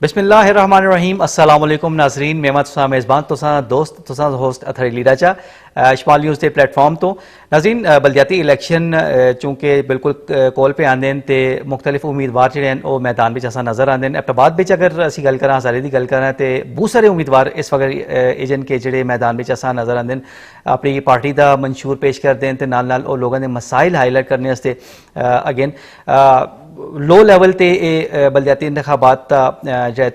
बिस्मिल्लाहिर्रहमानिर्रहीम अस्सलाम वालेकुम नाजरीन मैं तुसा मेज़बान तुसा दोस्त तुसा होस्ट अथर अली राजा शमाल न्यूज़ के प्लेटफॉर्म तो नाजरीन बलदियाती इलैक्शन चूंकि बिल्कुल कोल पे आंदे ते मुख्तलिफ उम्मीदवार जिहड़े हैं वो मैदान में असां नज़र आंदे एबटाबाद में अगर असीं गल करां हज़ारे दी गल करां ते बहुत सारे उम्मीदवार इस वक्त एजन के जिहड़े मैदान में असां नज़र आंदे अपनी पार्टी का मंशूर पेश करते हैं ते नाल नाल लोगों के मसाइल हाईलाइट करने वास्ते अगेन लो लैवल ते बलदियाती इंतखाबात का जो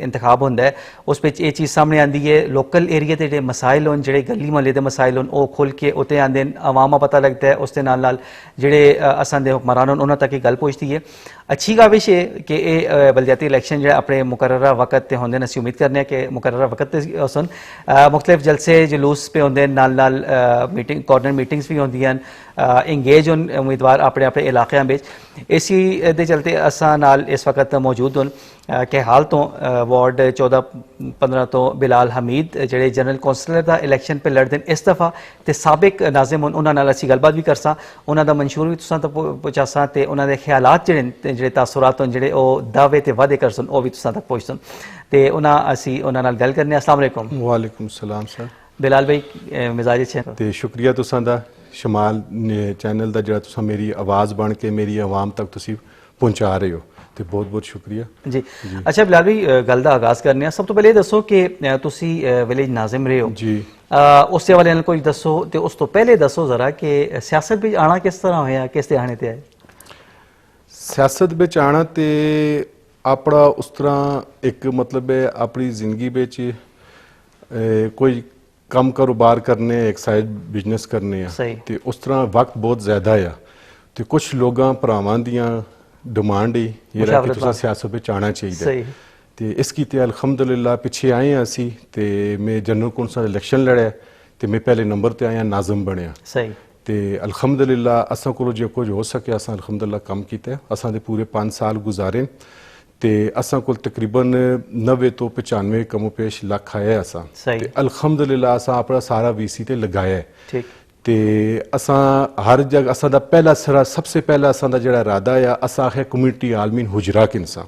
इंतखाब होंदा है उस पर यह चीज़ सामने आती है लोकल एरिया के जो मसाइल होन जो गली महल्ले के मसाइल होन वो खुल के उत्ते आंदे आवाम पता लगता है उसके नाल जेडे असां दे हुक्मरान होन उन्हां तक गल पहुँचती है। अच्छी काविश है कि ये बलदियाती इलैक्शन जो अपने मुकर्ररा वक्त ते होंदे असीं उम्मीद करने कि मुकर्ररा वक्त ते होसन मुख्तलिफ जलसे जुलूस पे होंदे नाल मीटिंग कॉर्नर मीटिंग्स भी होंदियां इंगेज होन उम्मीदवार अपने अपने इलाकों में इसी दे चलते असां नाल इस वक्त मौजूद होन कि हाल तो वार्ड 14-15 तो बिलाल हमीद जेडे जनरल कौंसलर का इलैक्शन पे लड़ते हैं इस दफ़ा तो साबिक नाजिम होन उन्हां नाल असीं गलबात भी करसां उन्हां दा मंशूर भी तुसां तक पहुँचासां ते उन्हां दे ख्यालात जेडे तासुरात होन जेडे दावे ते वादे करसन वो भी तुसां तक पहुँचसन ते असीं उन्हां नाल गल करने। अस्सलाम वालेकुम। वालेकुम सलाम सर। बिलाल भाई मिजाज अच्छे ते शुक्रिया तुसां दा शमाल चैनल का जो तुसां मेरी आवाज़ बन के मेरी आवाम तक तुसीं पहुँचा रहे हो तो बहुत बहुत शुक्रिया जी। अच्छा बिलाल भाई गल का आगाज़ करने सब तो पहले दसो कि तुसी विलेज नाजिम रहे हो जी उस हवाले नाल कोई दसो तो उस तो पहले दसो जरा कि सियासत में आना किस तरह होया किस ध्यान ते आए? सियासत में आना तो अपना उस तरह एक मतलब है अपनी जिंदगी में कोई कम कारोबार करने एक साइड बिजनेस करने तो उस तरह वक्त बहुत ज़्यादा है तो कुछ लोगों भरावां दियां डिमांड ही ये कि तुसां सियासत में आना चाहिए तो इसकी तो अलहमदुलिल्लाह पिछे आए हैं असी तो मैं जनरल कौंसल इलैक्शन लड़िया तो मैं पहले नंबर पर आया नाजिम बनया तो अलहमदुलिल्लाह असां को जो कुछ हो सके असां अलहमदुलिल्लाह कम किया असां दे पूरे 5 साल गुजारे तो असां को तकरीबन 90 तो 95 कमो पेश लख आया असां अलहमदुलिल्लाह असां अपना सारा वीसी ते लगाया है तो असां हर जगह असां दा पहला सरा सबसे पहला असां दा जिहड़ा इरादा है असां है कम्युनिटी आलमीन हुजरा किनसा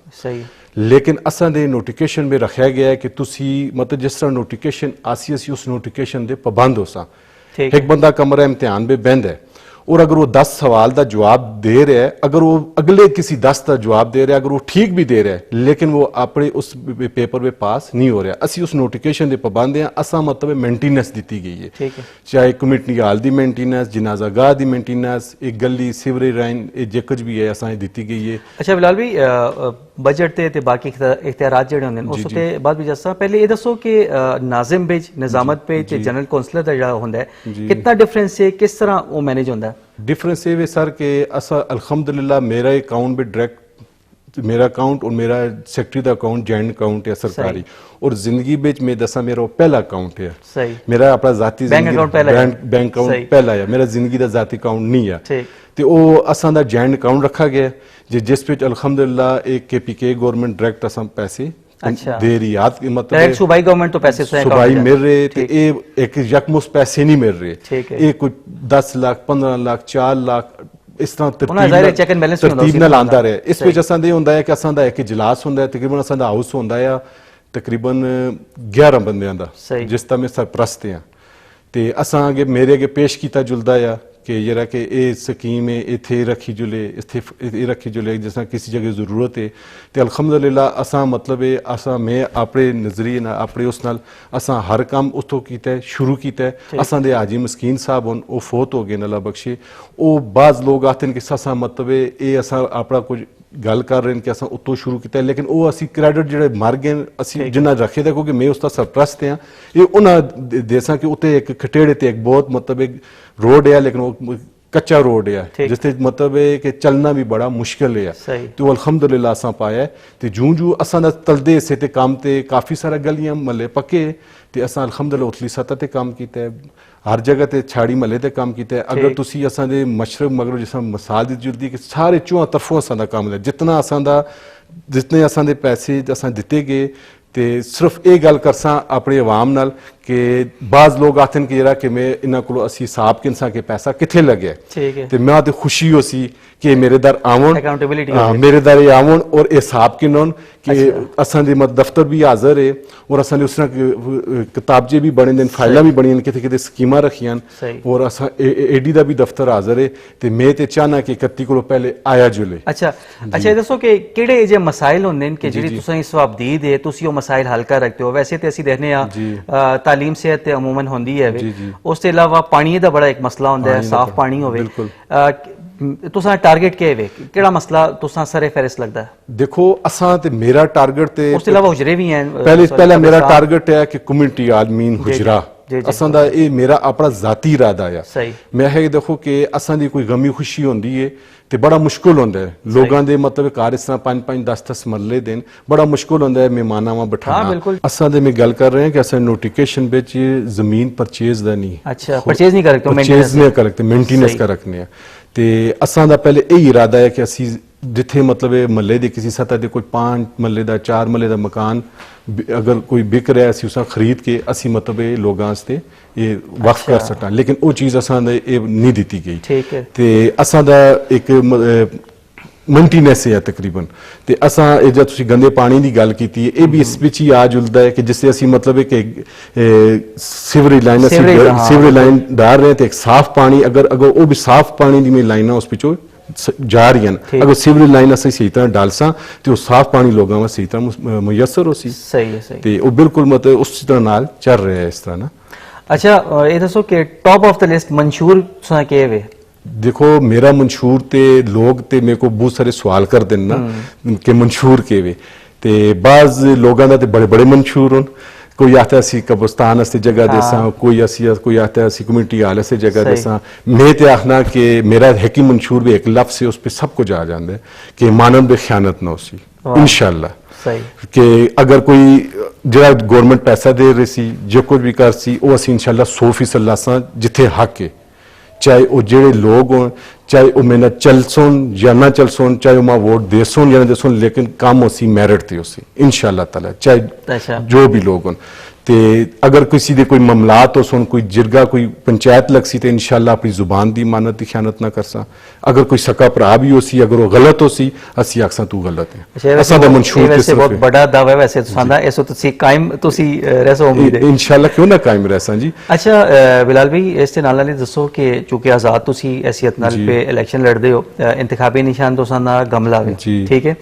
लेकिन असां दे नोटिफिकेशन में रखा गया है कि तुसी मतलब जिस तरह नोटिफिकेशन आसी असी उस नोटिफिकेशन दे पाबंद हो सा एक बंदा कमरा इम्तिहान में बहद है और अगर वो 10 सवाल का जवाब दे रहा है अगर वो अगले किसी 10 का जवाब दे रहा है अगर वो ठीक भी दे रहा है लेकिन वो अपने उस पेपर में पास नहीं हो रहा असी उस नोटिफिकेशन के पाबंद हैं असा मतलब मेंटेनेंस दी गई है चाहे कम्युनिटी हाल की मेंटेनेंस जनाजा गाह की मेंटेनेंस एक गली सीवरेज लाइन जो कुछ भी है असा दी गई है। अच्छा बिलाल भाई बजट ते बाकी इख्तियारात जिहड़े होंदे उस ते बाद भी जैसा पहले ये दसो कि नाजिम पेज निजामत पेज ते जनरल कौंसलर दा जिहड़ा होंदा है कितना डिफरेंस है किस तरह वो मैनेज होंदा है? डिफरेंस ये सर कि असा अल्हम्दुलिल्लाह मेरा अकाउंट में डायरेक्ट मेरा अकाउंट और मेरा सेक्रेटरी का अकाउंट जॉइंट अकाउंट है सरकारी और जिंदगी में मैं दसा मेरा पहला अकाउंट है मेरा अपना जाती बैंक अकाउंट पहला है मेरा जिंदगी का जाती अकाउंट नहीं है तो वो असा दा जॉइंट अकाउंट रखा गया जिस पे अल्हम्दुलिल्लाह एक KPK गवर्नमेंट डायरेक्ट असा पैसे दे रही याद मतलब सूबाई गवर्नमेंट तो पैसे सूबाई मिल रहे थे एक यकमुश्त पैसे नहीं मिल रहे एक कुछ 10 लाख 15 लाख 4 लाख इस तरह तरतीब नाल आंदा रहा इस विच असां दे हुंदा है कि असां दा एक इजलास हुंदा है तकरीबन असां दा हाउस हुंदा है तकरीबन 11 बंदियां दा जिस दा मैं सरप्रस्त हां ते असां अगे मेरे अगे पेश कीता जुलदा है कि जरा कि ये स्कीम है इत्थे रखी जुले इत्थे रखी जुले जिस किसी जगह जरूरत है तो अलहमदुलिल्लाह असा मतलब है असा मैं अपने नजरिए ना अपने उस नाल असा हर काम उतो कीता है शुरू कीता है असा दे हाजी मस्कीन साहब होन वो फोत हो गए अल्लाह बख्शे वो बाज़ लोग आते हैं कि असा मतलब है ये असा अपना कुछ गल कर रहे हैं कि असा उतो शुरू किया लेकिन वो असी क्रेडिट जो मर गए असी जिन्ना रखे थे क्योंकि मैं उसका सरप्रस्त हाँ ये उन्होंने देसा कि उत्ते एक खटेड़े ते एक बहुत मतलब एक रोड है लेकिन वो कच्चा रोड है जिससे मतलब है कि चलना भी बड़ा मुश्किल है तो अल्हम्दुलिल्लाह असा पाया तो जूं जूं असा तलदे हिस्से ते काम ते काफ़ी सारा गलियां महल्ले पक्के तो असा अल्हम्दुलिल्लाह उतली सतह ते काम किया है हर जगह ते छाड़ी महल्ले ते काम किया है अगर तुसी असा दे मशरक मगरब जिस मिसाल दी जुलदी कि सारे चौं तरफों असा दा काम है जितना असा दा जितने असा दे पैसे असा दिते गए तो सिर्फ ये गल करसा अपने अवाम नाल कि बाज़ लोग आते हैं कि जरा कि मैं इन्हों को असी हिसाब किनसा के पैसा किथे लगे ठीक है तो मैं तो खुशी हो सी कि मेरे दर आवन Accountability मेरे दर ये आवन और हिसाब किनोन कि असन दे मत दफ्तर भी हाजिर है और असन ने उस तरह किताबजे भी बने दिन फाइलां भी बनी किते किते स्कीमां रखियां सही। और असा एडी दा भी दफ्तर हाजिर है ते मैं ते चाहना कि 31 को पहले आया जुले अच्छा अच्छा ਇਹ ਦੱਸੋ ਕਿ ਕਿਹੜੇ ਜੇ ਮਸਾਇਲ ਹੁੰਦੇ ਨੇ ਕਿ ਜਿਹੜੀ ਤੁਸੀਂ ਸਵਾਬਦੀਦ ਹੈ ਤੁਸੀਂ ਉਹ ਮਸਾਇਲ ਹੱਲ ਕਰ ਰੱਖਦੇ ਹੋ ਵੈਸੇ ਤੇ ਅਸੀਂ ਦੇਖਨੇ ਆ ਤਾਲੀਮ ਸਿਹਤ ਤੇ ਅਮੂਮਨ ਹੁੰਦੀ ਹੈ ਉਸ ਤੋਂ ਇਲਾਵਾ ਪਾਣੀ ਦਾ ਬੜਾ ਇੱਕ ਮਸਲਾ ਹੁੰਦਾ ਹੈ ਸਾਫ਼ ਪਾਣੀ ਹੋਵੇ ਤੁਸੀਂ ਟਾਰਗੇਟ ਕੀ ਹੈ ਕਿਹੜਾ ਮਸਲਾ ਤੁਸੀਂ ਸਰੇ ਫਹਿਰਿਸਤ ਲੱਗਦਾ ਹੈ देखो असा ते मेरा टारगेट ते ਉਸ ਤੋਂ ਇਲਾਵਾ ਹੁਜਰੇ ਵੀ ਹਨ पहला मेरा टारगेट है कि कम्युनिटी आदमीन हुजरा असां दा ये मेरा अपना जाती इरादा है सही मैं है देखो कि असां दी कोई गमी खुशी होंदी है ते बड़ा मुश्किल होंदा है लोगां दे मतलब घर इस तरह 5-5 10-10 मरले दिन बड़ा मुश्किल होंदा है मेहमानां वा बिठाना असां दे में गल कर रहे हैं कि असां नोटिफिकेशन विच जमीन परचेज दा नहीं अच्छा परचेज नहीं कर रखते परचेज नहीं कर रखते मेंटेनेंस कर रखने ते असां दा पहले यही इरादा है कि असी जिथे मतलब महल्ले के किसी सतह के कोई 5 महल्ले का 4 महल्ले का मकान अगर कोई बिक रहा है उस खरीद के असी मतलब लोगों वास्ते ये वक्फ कर सकता लेकिन वो चीज़ असां नहीं दी गई ठीक है ते असां दा एक मेंटेनेंस है तकरीबन ते असां जब तुसी गंदे पानी की गल की ये भी इस विच ही आ जुलदा है कि जिससे असी मतलब कि सीवरेज लाइन सीवरेज लाइन डाल रहे हैं तो एक साफ पानी अगर वो भी साफ पानी दी लाइना उस पिछों जा रही हैं अगर सीवरेज लाइन असं सही तरह डालसा तो वो साफ पानी लोगों में सही तरह मुयसर हो सी सही है सही ते वो बिल्कुल मतलब उस तरह नाल चल रहा है इस तरह ना अच्छा ये दसो कि टॉप ऑफ द लिस्ट मंशूर सा के वे देखो मेरा मंशूर ते लोग ते मेरे को बहुत सारे सवाल कर देना कि मंशूर के वे ते बाज लोगों का ते बड़े बड़े मंशूर हों कोई आता है कब्रस्तान से जगह देसा कोई आता है कम्युनिटी हाल से जगह देसा मैं तो आखना कि मेरा है कि मंशूर भी एक लफ्ज़ से उस पर सब कुछ आ जाता है कि मानव बे ख्यानत ना उसी इंशाअल्लाह कि अगर कोई जरा गवर्नमेंट पैसा दे रही सी जो कुछ भी कर सी वो असी इंशाअल्लाह 100% लासा जिथे हक है चाहे वो जेड़े लोग हों चाहे वो मेरा चल सुन या ना चल सुन चाहे वो वोट दे सुन या ना दे सुन लेकिन काम उसी मेरिट थे उसी इंशाअल्लाह ताला चाहे जो भी लोग हों ते अगर किसी दे कोई मामलात हो सुन कोई जिरगा कोई पंचायत लग सी तो इंशाअल्लाह अपनी जुबान दी मानत दी ख्यानत ना करसा अगर कोई सका भरा भी हो सी अगर वो गलत हो सी असी आखसा तू गलत है असा दा मंशूर वैसे बहुत बड़ा दावा है वैसे तुसांदा ऐसो तुसी कायम तुसी रहसो उम्मीद है इंशाअल्लाह क्यों ना कायम रहसा जी अच्छा बिलाल भाई इस ते नाल दसो कि चूंकि आजाद तुसी हैसियत नाल पे इलेक्शन लड़दे हो इंतखाबी निशान तुसांदा गमला है ठीक है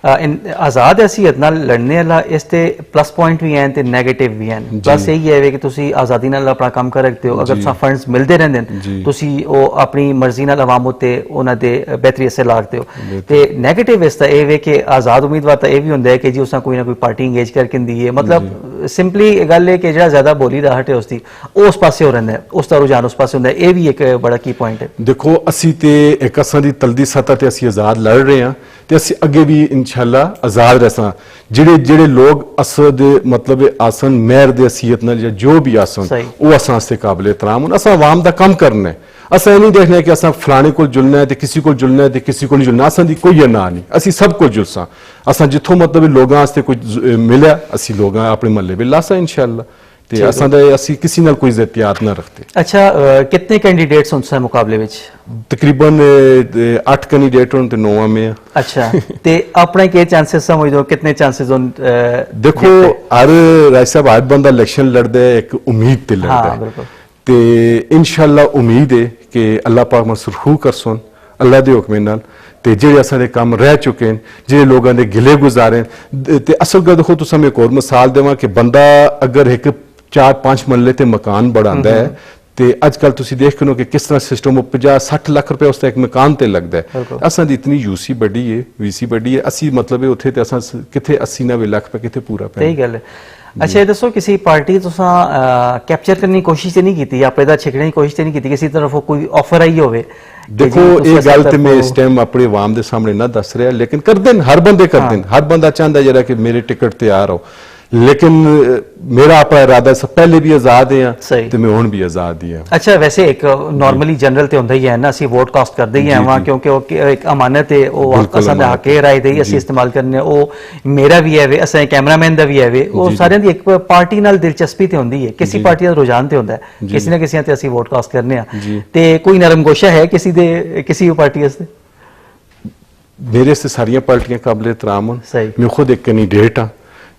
आजाद हैसियत नाल लड़ने वाला इस ते प्लस पॉइंट भी हैं ते नेगेटिव भी हैं प्लस यही है कि तुसी आजादी नाल अपना काम कर रखते हो अगर तुसा फंड्स मिलते रहंदे न तुसी ओ अपनी मर्जी नाल आवाम उत्ते उन्हां दे बेहतरी से लागते हो ते नेगेटिव इस ता ये कि आजाद उम्मीदवार ता ये भी हुंदा है कि जी उसा कोई ना कोई पार्टी इंगेज करके दी है मतलब सिंपली गल है कि जेड़ा ज्यादा बोली दा हटे उसदी उस पासे हो रहिंदा है उसदा रुझान उस पासे हुंदा है ये भी एक बड़ा की पॉइंट है देखो असी ते एक असां दी तलदी सतह ते असी आजाद लड़ रहे हैं ते असी अगे भी इंशाअल्लाह आजाद रहसा जेड़े जेड़े लोग असद मतलब आसन मेहर दे हसीयत नाल या जो भी आसन वो असां से काबिल एहतराम असां आवाम दा काम करना है असां नहीं देखना कि असां फलाने को जुलना है ते किसी को जुलना है ते किसी को नहीं जुलना असां दी कोई ना नहीं असी सब को जुलसा असां जिथों मतलब लोगां वास्ते कुछ मिलिया असी लोगां अपने महल्ले में लासा इंशाअल्लाह ते असां दा असी किसी नाल कोई इज्तियात ना रखते अच्छा कितने कैंडिडेट्स उनसे मुकाबले विच तकरीबन 8 कैंडिडेट हों ते 9 में अच्छा ते अपने के चांसेस समझ दो कितने चांसेस उन देखो हर राय साहब हर बंदा इलेक्शन लड़दा है एक उम्मीद ते लड़दा है ते इंशाअल्लाह उम्मीद है कि अल्लाह पाक मसरूह कर सुन अल्लाह दे हुक्म नाल ते जेड़े असां काम रह चुके हैं जेड़े लोगों ने गिले गुजारे ते असल गल देखो तुसां मैं एक और मिसाल देवां कि बंदा अगर एक 4-5 मरले ते मकान बनांदा है ते अजकल तुसी देख के कि किस तरह सिस्टम 50-60 लाख रुपया उसका एक मकान ते लगदा है असां दी इतनी यूसी बड़ी है वीसी बड़ी है असी मतलब उत्थे ते असां किथे 80-90 लाख रुपया किथे पूरा पे सही गल है अच्छा ये दसो किसी पार्टी तुसा कैप्चर करने की कोशिश नहीं की अपने दा छिकने की कोशिश नहीं की किसी तरफ कोई ऑफर आई होवे देखो ये गल ते मैं इस टाइम अपने आवाम दे सामने ना दस रहा लेकिन कर देन हर बंदे कर देन हर बंदा चाहता जरा कि मेरे टिकट तैयार हो लेकिन मेरा अपना इरादा सब पहले भी आजाद है सही। तो मैं हुण भी आजाद ही हाँ। अच्छा वैसे एक नॉर्मली जनरल ਤੇ ਹੁੰਦਾ ਹੀ ਹੈ ਨਾ ਅਸੀਂ ਵੋਟ ਕਾਸਟ ਕਰਦੇ ਹੀ ਹਾਂ ਵਾ ਕਿਉਂਕਿ ਉਹ ਇੱਕ ਅਮਾਨਤ ਹੈ ਉਹ ਬਿਲਕੁਲ ਅਸਾਂ ਦਾ ਹੱਕ ਹੈ ਰਾਏ ਦੇ ਅਸੀਂ ਜੀ। ਇਸਤੇਮਾਲ ਕਰਨੇ ਉਹ ਮੇਰਾ ਵੀ ਹੈ ਵੇ ਅਸਾਂ ਕੈਮਰਾਮੈਨ ਦਾ ਵੀ ਹੈ ਵੇ ਉਹ ਜੀ। ਸਾਰਿਆਂ ਦੀ ਇੱਕ ਪਾਰਟੀ ਨਾਲ ਦਿਲਚਸਪੀ ਤੇ ਹੁੰਦੀ ਹੈ ਕਿਸੇ ਜੀ। ਪਾਰਟੀ ਦਾ ਰੁਝਾਨ ਤੇ ਹੁੰਦਾ ਹੈ ਜੀ। ਕਿਸੇ ਨਾ ਕਿਸੇ ਤੇ ਅਸੀਂ ਵੋਟ ਕਾਸਟ ਕਰਨੇ ਆ ਜੀ। ਤੇ ਕੋਈ ਨਰਮਗੋਸ਼ਾ ਹੈ ਕਿਸੇ ਪਾਰਟੀ ਵਾਸਤੇ मेरे से सारियां पार्टियां काबिल एहतराम हैं सही। मैं खुद एक कैंडिडेट हाँ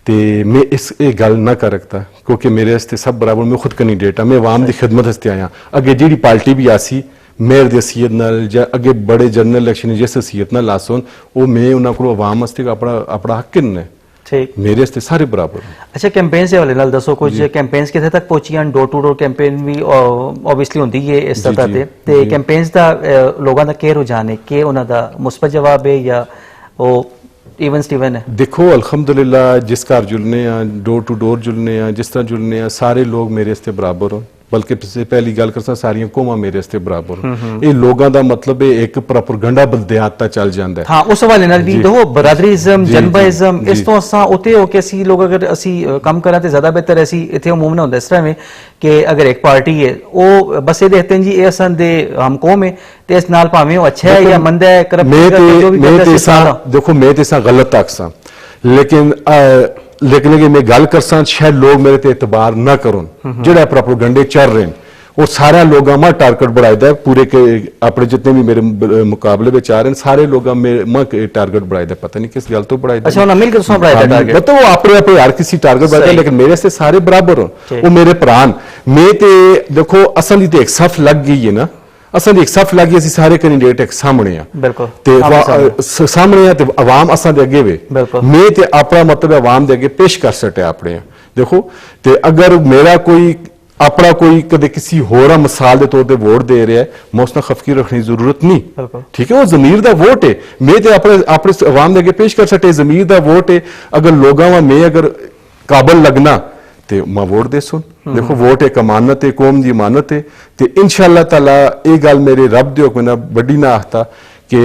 तो मैं इस ये गल ना कर रखता क्योंकि मेरे वास्ते सब बराबर मैं खुद कैंडिडेट हाँ मैं आवाम की खिदमत वास्ते आया अगे जी पार्टी भी आसी मेयर की हसीयत नाल या अगे बड़े जनरल इलेक्शन जिस हसीयत नाल आसन वो मैं उन्होंने को आवाम वास्ते अपना अपना हक किन्ना ठीक मेरे वास्ते सारे बराबर हैं। अच्छा कैंपेन से हवाले नाल दसो कुछ कैंपेन्स किथे तक पहुंचियां डोर टू डोर कैंपेन भी ऑब्वियसली ਹੁੰਦੀ ਹੈ ਇਸ ਜੀ, ਸਤਹ ਜੀ, ਤੇ ਤੇ ਜੀ। ਕੈਂਪੇਨਸ ਦਾ ਲੋਕਾਂ ਦਾ ਕੀ ਰੁਝਾਨ ਹੈ ਕਿ ਉਹਨਾਂ ਦਾ ਮੁਸਬਤ ਜਵਾਬ ਹੈ ਜਾਂ ਉਹ ਇਵਨ ਸਟੀਵਨ ਹੈ देखो अल्हम्दुलिल्लाह जिस घर जुलने डोर टू डोर जुलने जिस तरह जुलने सारे लोग मेरे वास्ते बराबर हो बल्कि पिछले पहली गल करसा सारियां कौमां मेरे वास्ते बराबर हो ये लोगों का मतलब है एक प्रोपेगेंडा बलदियात ता चल जाता है हाँ उस हवाले ਨਾਲ ਵੀ जी। ਦੇਖੋ ਬਰਾਦਰੀਜ਼ਮ जी, ਜਨਬਾਇਜ਼ਮ जी, ਇਸ ਤੋਂ ਅਸਾਂ ਉਤੇ ਹੋ ਕੇ ਅਸੀਂ ਲੋਕ ਅਗਰ ਅਸੀਂ ਕੰਮ ਕਰਾਂ ਤੇ ਜ਼ਿਆਦਾ ਬਿਹਤਰ ਅਸੀਂ ਇੱਥੇ ਉਮੂਮਨ ਹੁੰਦਾ ਇਸ ਤਰ੍ਹਾਂ में ਕਿ ਅਗਰ ਇੱਕ ਪਾਰਟੀ ਹੈ ਉਹ ਬਸ ਇਹ ਦੇਖਦੇ ਜੀ ਇਹ ਅਸਾਂ ਦੇ ਹਮ ਕੌਮ ਹੈ ਤੇ ਇਸ ਨਾਲ ਭਾਵੇਂ ਉਹ ਅੱਛਾ ਹੈ ਜਾਂ ਮੰਦਾ ਹੈ ਕਰਪਟ ਜੋ ਵੀ मैं ਕਰਦਾ ते ਸੀ सारा देखो मैं ते गलत आखसा लेकिन लेकिन मैं गल करसा शायद लोग मेरे ते एतबार ना करन जेड़ा प्रोपेगेंडे चल रहे हैं वो सारे लोगों में टारगेट बढ़ाया पूरे के अपने जितने भी मेरे मुकाबले में आ रहे हैं सारे लोग टारगेट बढ़ाया पता नहीं किस गल तो बढ़ाया अच्छा उन्हें मिलकर उसमें बढ़ाया टारगेट मतलब वो अपने अपने हर किसी टारगेट बढ़ाया सही। लेकिन मेरे से सारे बराबर हो ठीक। वो मेरे प्राण मैं ते देखो असल तो एक सफ लग गई है ना असल एक सफ लग गई असं सारे कैंडिडेट एक सामने आ बिल्कुल ते सामने आ ते आवाम असां दे अगे वे बिल्कुल। मैं ते अपना मतलब आवाम दे अगे पेश कर सटे अपने देखो ते अगर मेरा कोई अपना कोई कदे किसी होर मिसाल के तौर पर वोट दे रहा है मैं उसने खफकी रखने की जरूरत नहीं बिल्कुल। ठीक है वो जमीर का वोट है मैं तो अपने अपने आवाम के अगे पेश कर सके जमीर का वोट है अगर लोगों में मैं अगर काबल लगना तो मैं वोट दे सुन देखो वोट एक अमानत है कौम की अमानत है तो इंशाअल्लाह ताला ये गल मेरे रब दे हुक्म बड़ी ना आखता कि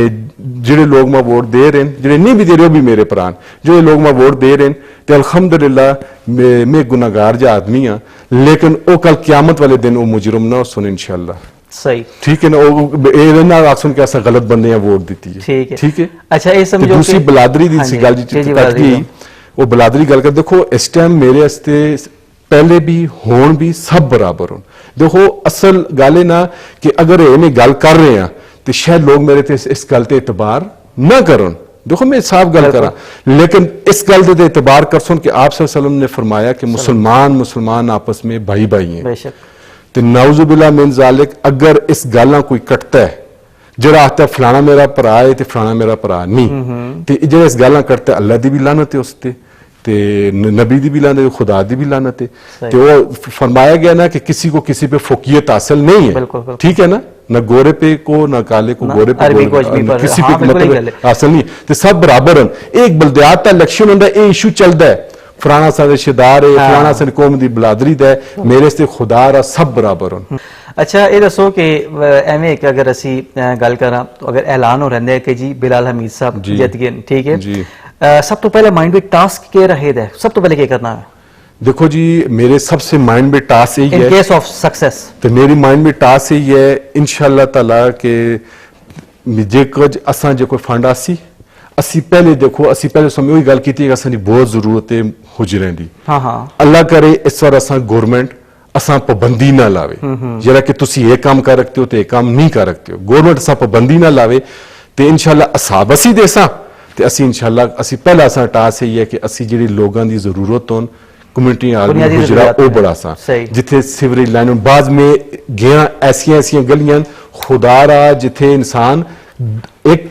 ਜਿਹੜੇ ਲੋਕ ਮੈਂ ਵੋਟ ਦੇ ਰਹੇ ਨੇ ਜਿਹੜੇ ਨਹੀਂ ਵੀ ਦੇ ਰਹੇ ਉਹ ਵੀ ਮੇਰੇ ਪ੍ਰਾਣ ਜਿਹੜੇ ਲੋਕ ਮੈਂ ਵੋਟ ਦੇ ਰਹੇ ਨੇ ਤੇ ਅਲਹਮਦੁਲਿਲਾ ਮੈਂ ਗੁਨਾਹਗਾਰ ਜਿਹਾ ਆਦਮੀ ਹਾਂ लेकिन वो कल क्यामत वाले दिन वो मुजरम ना सुन इंशाल्लाह सही ठीक है ना वो ना सुन के ऐसा गलत बंदे वोट दी है ठीक है अच्छा ये समझो दूसरी बलादरी दी सी गल जी कट गई वो बलादरी गल कर देखो इस टाइम मेरे वास्ते पहले भी होन भी सब बराबर हो देखो असल गल है ना कि अगर इन्हें गल कर रहे हैं तो शायद लोग मेरे ते इस गल ते एतबार ना करन देखो मैं साफ गल करा लेकिन इस गल ते एतबार कर सुन कि आप सल्लल्लाहु अलैहि वसल्लम ने फरमाया कि मुसलमान आपस में भाई भाई हैं बेशक तो नाउजुबिल्ला मिन जालिक अगर इस गल कोई कटता है जरा आता फलाना मेरा भरा है तो फलाना मेरा भरा नहीं तो जो इस गल करता है अल्लाह की भी लानत है उसते ते नबी दी भी लानत है खुदा दी भी लानत है तो वो फरमाया गया ना कि किसी को किसी पे फौकियत हासिल नहीं है ठीक है ना न गोरे पे को न काले को गोरे पे किसी पे मतलब हासिल नहीं तो सब बराबर हैं एक बलदियात का इलेक्शन होंगे ये इशू चलता है फलाना सा रिश्तेदार है फलाना सा कौम की बलादरी दा मेरे से खुदा रा सब बराबर हैं अच्छा ये दसो कि एवें एक अगर असी गल करा तो अगर ऐलान हो रहा है कि जी बिलाल हमीद साहब जित गए ठीक है सब तो पहले माइंड में टास्क के रहे थे सब तो पहले क्या करना है देखो जी मेरे सबसे माइंड में टास्क यही है इन केस ऑफ सक्सेस तो मेरी माइंड में टास्क यही है इंशाअल्लाह ताला के जे कुछ असां जो कोई फंड आसी असी पहले देखो असी पहले समय वही गल की थी कि असां दी बहुत जरूरत है हुजरें दी हाँ हाँ अल्लाह करे इस बार असां गवर्नमेंट असां पाबंदी ना लावे जरा कि तुसी ये काम कर रखते हो तो ये काम नहीं कर रखते हो गवर्नमेंट असां पाबंदी ना लावे तो इंशाअल्लाह असाब असी देसा तो असी इंशाअल्लाह असी पहला असां टास्क यही है कि असी जिहड़ी लोगों की जरूरत होन कम्युनिटी गुजरा वो बड़ा सा जिथे सीवरेज लाइन बाद में गया ऐसिया गलियां खुदा रहा जिथे इंसान एक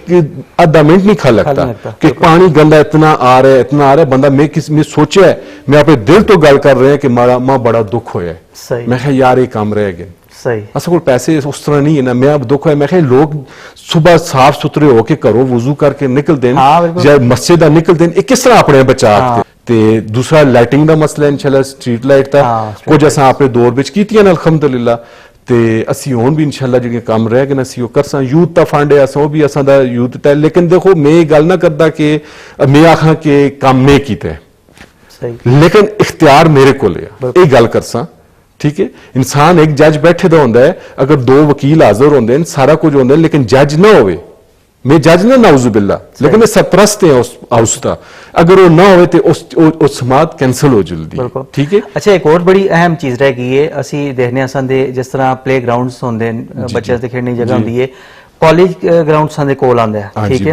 आधा मिनट नहीं खा लगता कि पानी गंदा इतना आ रहा है बंदा मैं सोचा है मैं अपने दिल तो गल कर रहे हैं कि मां बड़ा दुख होया है मैं कहा यार ये काम रह गए सही असल कोई पैसे उस तरह नहीं है ना मैं अब दुख है मैं कहा लोग सुबह साफ सुथरे होके घरों वजू करके निकलते हैं या मस्जिद निकलते हैं किस तरह अपने बचा ते दूसरा लाइटिंग का मसला इंशाल्लाह स्ट्रीट लाइट का कुछ असां अपने दौर विच कीतियां ने अल्हम्दुलिल्लाह ते असी हुण भी इंशाल्लाह जिहड़े काम रह गए असी ओह करसां यूथ दा फंड है असां भी असां दा यूथ दा लेकिन देखो मैं गल ना करदा कि मैं आखां कि काम मैं कीता ਸਹੀ ਲੇਕਿਨ ਇਖਤਿਆਰ ਮੇਰੇ ਕੋਲ ਹੈ ਇਹ ਗੱਲ ਕਰਸਾਂ ਠੀਕ ਹੈ ਇਨਸਾਨ ਇੱਕ ਜੱਜ ਬੈਠੇ ਦਾ ਹੁੰਦਾ ਹੈ ਅਗਰ ਦੋ ਵਕੀਲ ਹਾਜ਼ਰ ਹੁੰਦੇ ਨੇ ਸਾਰਾ ਕੁਝ ਹੁੰਦਾ ਹੈ ਲੇਕਿਨ ਜੱਜ ਨਾ ਹੋਵੇ मैं जज ना नाउजुबिल्ला लेकिन मैं सरप्रस्त है उस हाउस का अगर वो ना होवे तो उस समात कैंसिल हो जल्दी ठीक है अच्छा एक और बड़ी अहम चीज रह गई है ਅਸੀਂ ਦੇਖਨੇ ਆਂ ਸੰਦੇ ਜਿਸ ਤਰ੍ਹਾਂ ਪਲੇ ਗਰਾਊਂਡਸ ਹੁੰਦੇ ਨੇ ਬੱਚਿਆਂ ਦੇ ਖੇਡਣ ਦੀ ਜਗ੍ਹਾ ਹੁੰਦੀ ਹੈ ਕਾਲਜ ਗਰਾਊਂਡ ਸੰਦੇ ਕੋਲ ਆਂਦੇ ਆ ਠੀਕ ਹੈ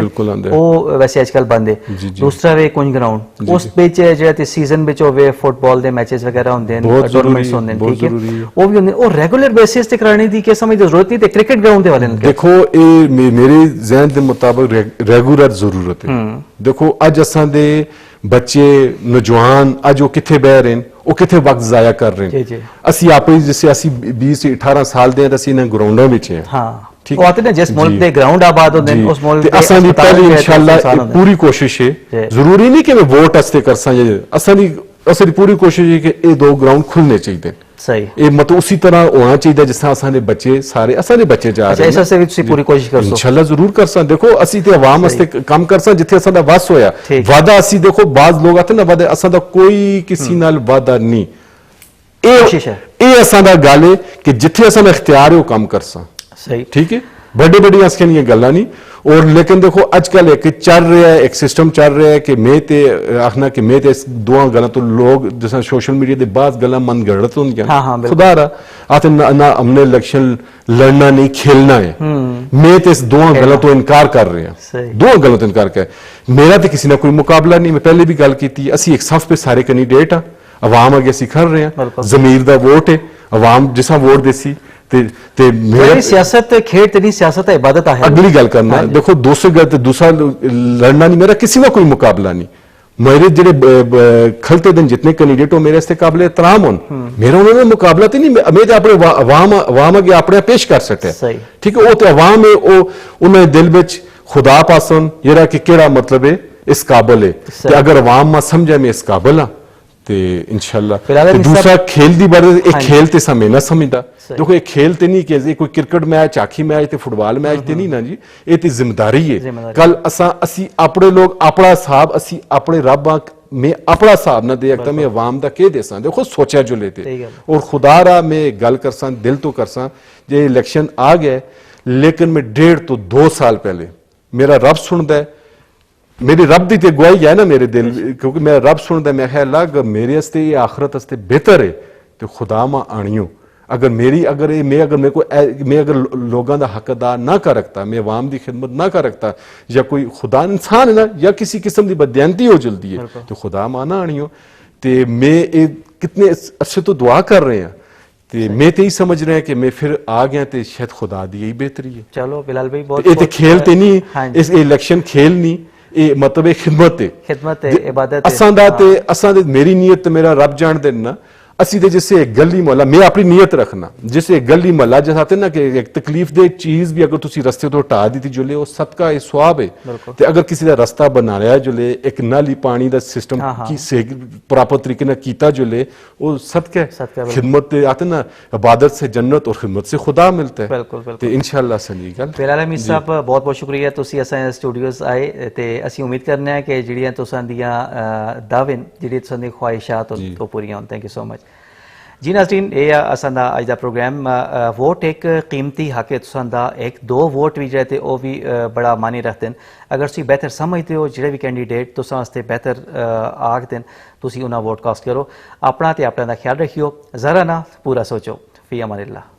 ਉਹ ਵੈਸੇ ਅੱਜਕੱਲ ਬੰਦ ਹੈ ਦੂਸਰਾ ਵੇ ਕੁਝ ਗਰਾਊਂਡ ਉਸ ਵਿੱਚ ਜਿਹੜਾ ਤੇ ਸੀਜ਼ਨ ਵਿੱਚ ਹੋਵੇ ਫੁੱਟਬਾਲ ਦੇ ਮੈਚਸ ਵਗੈਰਾ ਹੁੰਦੇ ਨੇ ਟੂਰਨਾਮੈਂਟਸ ਹੁੰਦੇ ਨੇ ਠੀਕ ਹੈ ਉਹ ਵੀ ਹੁੰਦੇ ਉਹ ਰੈਗੂਲਰ ਬੇਸਿਸ ਤੇ ਕਰਾਣੇ ਦੀ ਕੀ ਸਮਝ ਦੀ ਜ਼ਰੂਰਤ ਨਹੀਂ ਤੇ ਕ੍ਰਿਕਟ ਗਰਾਊਂਡ ਦੇ ਵਾਲੇ ਨੇ ਦੇਖੋ ਇਹ ਮੇਰੇ ਜ਼ਿਹਨ ਦੇ ਮੁਤਾਬਕ ਰੈਗੂਲਰ ਜ਼ਰੂਰਤ ਹੈ ਦੇਖੋ ਅੱਜ ਅਸਾਂ ਦੇ ਬੱਚੇ ਨੌਜਵਾਨ ਅੱਜ ਉਹ ਕਿੱਥੇ ਬਹਿ ਰਹੇ ਨੇ ਉਹ ਕਿੱਥੇ ਵਕਤ ਜ਼ਾਇਆ ਕਰ ਰਹੇ ਨੇ ਅਸੀਂ ਆਪੇ ਜਿਵੇਂ ਅਸੀਂ 20 18 ਸਾਲ ਦੇ ਅਸੀਂ ਇਹਨਾਂ ਗਰਾਊਂਡਾਂ ਵਿੱਚ ਹਾਂ ਉਹ ਆਤੇ ਨੇ ਜਿਸ ਮੁਲਕ ਦੇ ਗਰਾਊਂਡ ਆਬਾਦ ਹੁੰਦੇ ਨੇ ਉਸ ਮੁਲਕ ਦੇ ਅਸਾਂ ਦੀ ਪਹਿਲੀ ਇਨਸ਼ਾਅੱਲਾ ਪੂਰੀ ਕੋਸ਼ਿਸ਼ ਹੈ ਜ਼ਰੂਰੀ ਨਹੀਂ ਕਿ ਮੈਂ ਵੋਟ ਵਾਸਤੇ ਕਰਸਾਂ ਅਸਾਂ ਦੀ ਪੂਰੀ ਕੋਸ਼ਿਸ਼ ਹੈ ਕਿ ਇਹ ਦੋ ਗਰਾਊਂਡ ਖੁੱਲਣੇ ਚਾਹੀਦੇ ਸਹੀ ਇਹ ਮਤਲਬ ਉਸੇ ਤਰ੍ਹਾਂ ਹੋਣਾ ਚਾਹੀਦਾ ਜਿਸ ਤਰ੍ਹਾਂ ਅਸਾਂ ਦੇ ਬੱਚੇ ਸਾਰੇ ਅਸਾਂ ਦੇ ਬੱਚੇ ਜਾ ਰਹੇ ਨੇ ਅੱਛਾ ਇਸ ਸੇ ਵੀ ਤੁਸੀਂ ਪੂਰੀ ਕੋਸ਼ਿਸ਼ ਕਰੋ ਇਨਸ਼ਾਅੱਲਾ ਜ਼ਰੂਰ ਕਰਸਾਂ ਦੇਖੋ ਅਸੀਂ ਤੇ ਆਵਾਮ ਵਾਸਤੇ ਕੰਮ ਕਰਸਾਂ ਜਿੱਥੇ ਅਸਾਂ ਦਾ ਵਸ ਹੋਇਆ ਵਾਦਾ ਅਸੀਂ ਦੇਖੋ ਬਾਜ਼ ਲੋਕ ਆਤੇ ਨਾ ਵਾਦਾ ਅਸਾਂ ਦਾ ਕੋਈ ਕਿਸੇ ਨਾਲ ਵਾਦਾ ਨਹੀਂ ਇਹ ਅਸਾਂ ਦਾ ਗੱਲ ਹੈ ਕਿ ਜਿੱਥੇ ਅਸਾਂ ਦਾ ਇਖਤਿਆਰ ਹੈ ਉਹ ਕੰਮ ਕਰਸਾਂ सही ठीक है बड़ी बड़ी असलियां गल्लां नहीं और लेकिन देखो आजकल एक चल रहा है एक सिस्टम चल रहा है कि मैं ते आखना कि मैं ते दुआ गल्लां तो लोग जैसा सोशल मीडिया दे बाद गल्लां मन गढ़त होंदियां खुदा रा आते ना हमने इलेक्शन लड़ना नहीं खेलना है मैं ते इस दुआ गल्लां तो इनकार कर रहे हैं दुआ गल्लां तो इनकार कर मेरा ते किसी ना कोई मुकाबला नहीं मैं पहले भी गल की थी असी एक सफ पे सारे कैंडिडेट हाँ अवाम अगे असी खड़ रहे हैं जमीर दा वोट है अवाम जिसा वोट देसी मेरी सियासत खेड तेरी सियासत है इबादत है अगली गल करना देखो दूसरा लड़ना नहीं मेरा किसी का कोई मुकाबला नहीं मेरे जेडे खलते दिन जितने कैंडिडेट हो मेरे काबिल एहतराम हो मेरा उन्होंने मुकाबला तो नहीं मैं अपने अवाम अगे अपने पेश कर सकते ठीक है वो तो अवाम है उन्होंने दिल में खुदा पासन ये कि केड़ा मतलब है इस काबिल है अगर अवाम में समझे मैं इस काबिल हाँ ਤੇ ਇਨਸ਼ਾਅੱਲਾ ਤੇ ਦੂਸਰਾ ਖੇਲ ਦੀ ਬਾਰੇ ਇੱਕ ਖੇਲ ਤੇ ਸਮੇਂ ਨਾ ਸਮਝਦਾ ਦੇਖੋ ਇਹ ਖੇਲ ਤੇ ਨਹੀਂ ਕਿ ਕੋਈ ਕ੍ਰਿਕਟ ਮੈਚ ਆਖੀ ਮੈਚ ਤੇ ਫੁੱਟਬਾਲ ਮੈਚ ਤੇ ਨਹੀਂ ਨਾ ਜੀ ਇਹ ਤੇ ਜ਼ਿੰਮੇਵਾਰੀ ਹੈ ਕੱਲ ਅਸੀਂ ਆਪਣੇ ਲੋਕ ਆਪਣਾ ਹਿਸਾਬ ਅਸੀਂ ਆਪਣੇ ਰੱਬ मैं अपना हिसाब ना देखता मैं अवाम का कह देसा देखो सोचा जो लेते और खुदा रहा मैं गल करसा दिल तो करसा जे इलेक्शन आ गए लेकिन मैं 1.5 तो 2 साल पहले मेरा रब सुनता है मेरी रब की तो गवाही है ना मेरे दिल क्योंकि मैं रब सुनता मैं है अलग मेरे वास्ते ये आखरत वास्ते बेहतर है तो खुदा मां आनियो अगर मेरी अगर मैं मेरे को मैं अगर लोगों का हक अदा ना कर रखता मैं अवाम की खिदमत ना कर रखता या कोई खुदा इंसान है ना या किसी किस्म की बदयांती हो जल्दी है तो खुदा माना आनी हो तो मैं कितने अच्छे तो दुआ कर रहे हैं तो मैं तो यही समझ रहे हैं कि मैं फिर आ गया तो शायद खुदा दी यही बेहतरी है चलो बिलाल भाई बहुत ये खेल तो नहीं इस इलेक्शन खेल नहीं ये मतलब खिदमत है इबादत असां दा मेरी नीयत मेरा रब जान दे ना असी तो जिससे एक गली मोहल्ला मैं अपनी नीयत रखना जिससे एक गली मोहल्ला जैसे आते ना कि एक तकलीफ दे चीज भी अगर तुसी रस्ते तो हटा दी थी जो ले वो सदका ये स्वाब है ते अगर किसी का रास्ता बना रहा है जो ले एक नाली पानी का सिस्टम की से प्रॉपर तरीके ना कीता जो ले वो सदका है खिदमत आते ना इबादत से जन्नत और खिदमत से खुदा मिलता है बिल्कुल ते इंशाअल्लाह सही गल बिलाल अमीर साहब बहुत बहुत शुक्रिया तुसी असां स्टूडियोज आए ते ਅਸੀਂ उम्मीद करने हैं कि ਜਿਹੜੀਆਂ ਤੁਸਾਂ ਦੀਆਂ ਦਾਅਵੇ ਜਿਹੜੀ ਤੁਸਾਂ ਦੀ ख्वाहिशात ਉਹ ਪੂਰੀਆਂ ਹੋਣ थैंक यू सो मच जी नाज़रीन ये असां दा अज दा प्रोग्राम वोट एक कीमती हक है तुसां दा एक दो वोट भी जेह्ड़े वो भी बड़ा मानी रखते हैं अगर तुसीं बेहतर समझते हो जेह्ड़े भी कैंडिडेट तुसां वास्ते बेहतर आखदे न तुसीं उन्हां वोट कास्ट करो अपना ते अपना दा ख्याल रखियो ज़रा ना पूरा सोचो फी अमानिल्लाह।